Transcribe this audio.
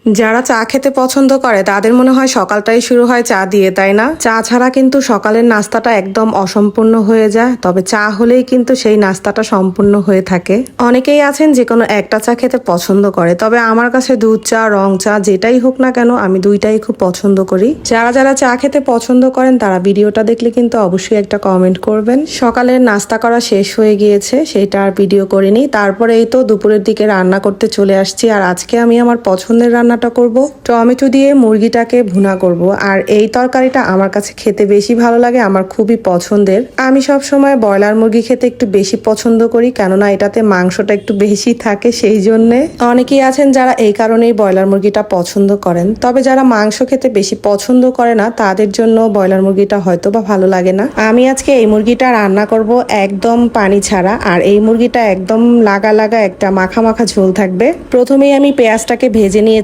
যারা চা খেতে পছন্দ করে তাদের মনে হয় সকালটাই শুরু হয় চা দিয়ে, তাই না? চা ছাড়া কিন্তু সকালের নাস্তাটা একদম অসম্পূর্ণ হয়ে যায়, তবে চা হলেই কিন্তু সেই নাস্তাটা সম্পূর্ণ হয়ে থাকে। অনেকেই আছেন যে কোনো একটা চা খেতে পছন্দ করে, তবে আমার কাছে দুধ চা, রং চা যেটাই হোক না কেন আমি দুইটাই খুব পছন্দ করি। যারা যারা চা খেতে পছন্দ করেন তারা ভিডিওটা দেখলে কিন্তু অবশ্যই একটা কমেন্ট করবেন। সকালের নাস্তা করা শেষ হয়ে গিয়েছে, সেটা আর ভিডিও করিনি। তারপরে এই তো দুপুরের দিকে রান্না করতে চলে আসছি, আর আজকে আমি আমার পছন্দের রান্নাটা করব। টমেটো দিয়ে মুরগিটাকে ভুনা করব, আর এই তরকারিটা আমার কাছে খেতে বেশি ভালো লাগে, আমার খুবই পছন্দের। আমি সব সময় ব্রয়লার মুরগি খেতে একটু বেশি পছন্দ করি, কেননা এটাতে মাংসটা একটু বেশি থাকে, সেই জন্যে। অনেকেই আছেন যারা এই কারণেই ব্রয়লার মুরগিটা পছন্দ করেন, তবে যারা মাংস খেতে বেশি পছন্দ করে না তাদের জন্য ব্রয়লার মুরগিটা হয়তো বা ভালো লাগে না। আমি আজকে এই মুরগিটা রান্না করব একদম পানি ছাড়া, আর এই মুরগিটা একদম লাগা লাগা একটা মাখা মাখা ঝোল থাকবে। প্রথমেই আমি পেঁয়াজটাকে ভেজে নিয়েছি